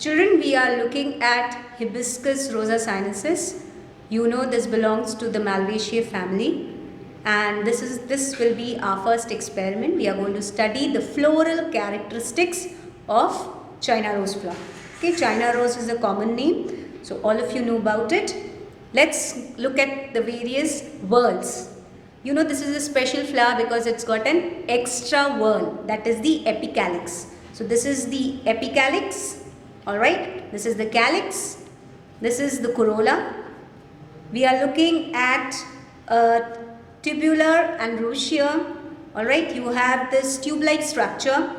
Children, we are looking at Hibiscus rosa sinensis. You know this belongs to the Malvaceae family, and this will be our first experiment. We are going to study the floral characteristics of China rose flower. Okay, China rose is a common name, so all of you know about it. Let's look at the various whorls. You know this is a special flower because it's got an extra whorl, that is the epicalyx. So this is the epicalyx. Alright, this is the calyx, this is the corolla. We are looking at tubular and rosea. Alright, you have this tube-like structure.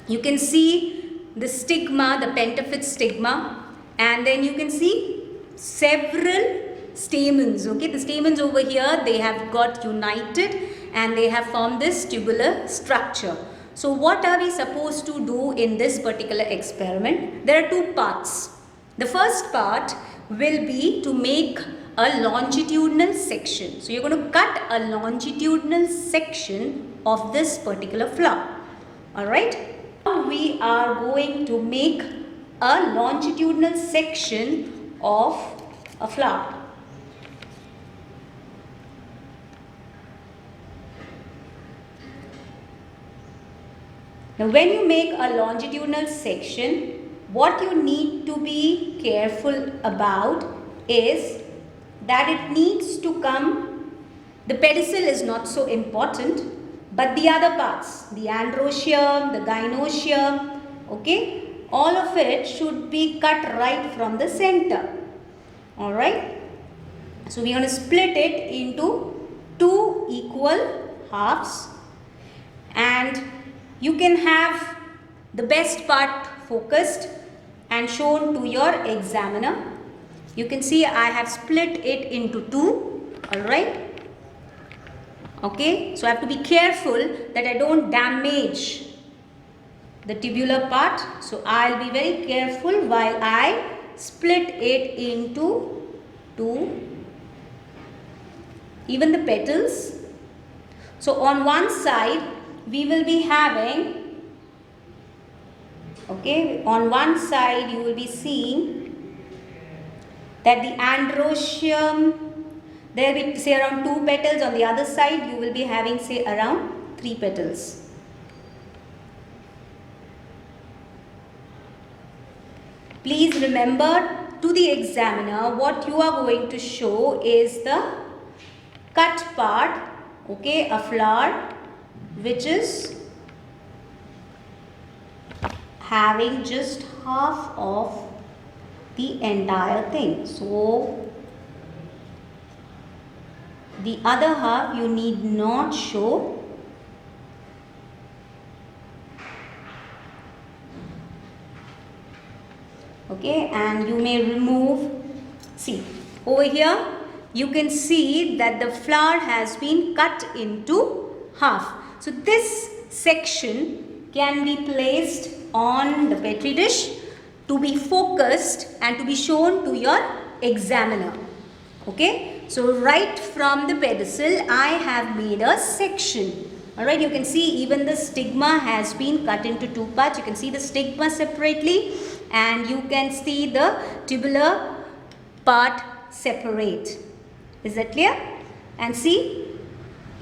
You can see the stigma, the pentaphyte stigma, and then you can see several stamens. Okay, the stamens over here, they have got united and they have formed this tubular structure. So what are we supposed to do in this particular experiment? There are two parts. The first part will be to make a longitudinal section. So you're going to cut a longitudinal section of this particular flower. Alright. Now we are going to make a longitudinal section of a flower. Now when you make a longitudinal section, what you need to be careful about is that it needs to come, the pedicel is not so important, but the other parts, the androecium, the gynoecium, okay, all of it should be cut right from the center. Alright, so we are going to split it into two equal halves, and you can have the best part focused and shown to your examiner. You can see I have split it into two. Alright. Okay. So I have to be careful that I don't damage the tubular part. So I'll be very careful while I split it into two. Even the petals. So on one side, we will be having, okay, on one side you will be seeing that the androecium, there will be say around 2 petals. On the other side you will be having say around 3 petals. Please remember, to the examiner what you are going to show is the cut part, okay, a flower which is having just half of the entire thing. So the other half you need not show. Okay, and you may remove, see over here you can see that the flower has been cut into half. So this section can be placed on the petri dish to be focused and to be shown to your examiner. Okay, so right from the pedicel I have made a section. Alright, you can see even the stigma has been cut into two parts. You can see the stigma separately and you can see the tubular part separate. Is that clear? And see,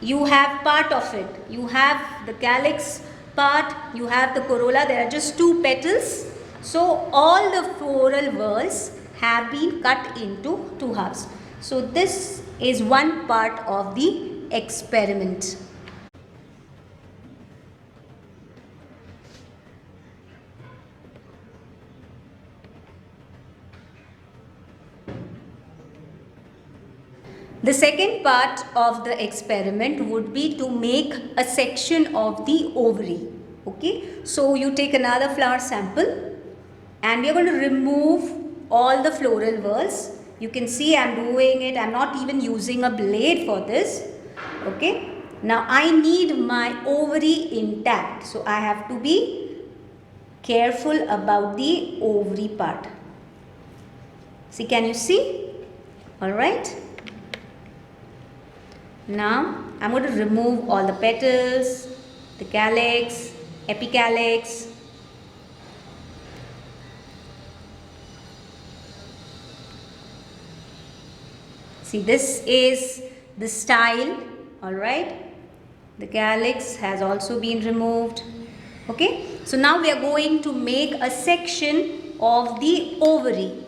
you have part of it. You have the calyx part, you have the corolla. There are just 2 petals. So all the floral whorls have been cut into 2 halves. So this is one part of the experiment. The second part of the experiment would be to make a section of the ovary. Okay, so you take another flower sample and we are going to remove all the floral whorls. You can see I am doing it, I am not even using a blade for this. Okay, now I need my ovary intact, so I have to be careful about the ovary part. See, can you see? Alright. Now I am going to remove all the petals, the calyx, epicalyx. See, this is the style, alright. The calyx has also been removed. Okay, so now we are going to make a section of the ovary.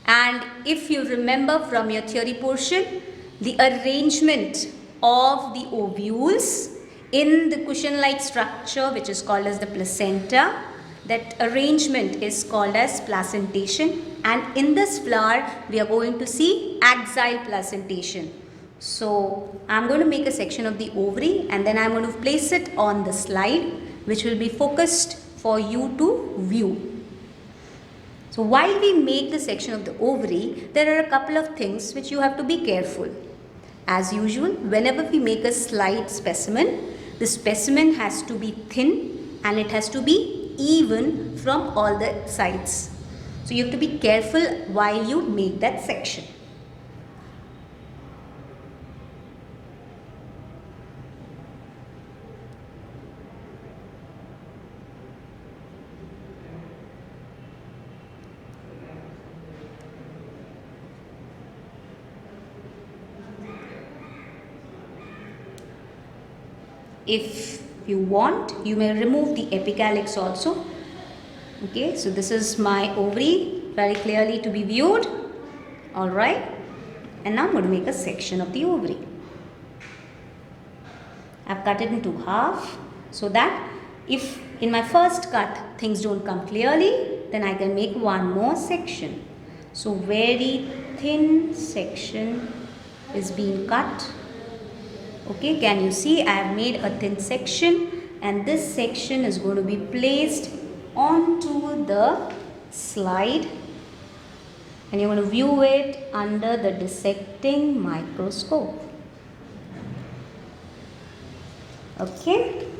And if you remember from your theory portion, the arrangement of the ovules in the cushion-like structure, which is called as the placenta, that arrangement is called as placentation. And in this flower, we are going to see axile placentation. So, I am going to make a section of the ovary and then I am going to place it on the slide, which will be focused for you to view. So while we make the section of the ovary, there are a couple of things which you have to be careful. As usual, whenever we make a slide specimen, the specimen has to be thin and it has to be even from all the sides. So you have to be careful while you make that section. If you want, you may remove the epicalyx also. Okay, so this is my ovary, very clearly to be viewed. Alright, and now I'm going to make a section of the ovary. I've cut it into half so that if in my first cut things don't come clearly, then I can make one more section. So very thin section is being cut. Okay, can you see I have made a thin section and this section is going to be placed onto the slide and you're going to view it under the dissecting microscope. Okay.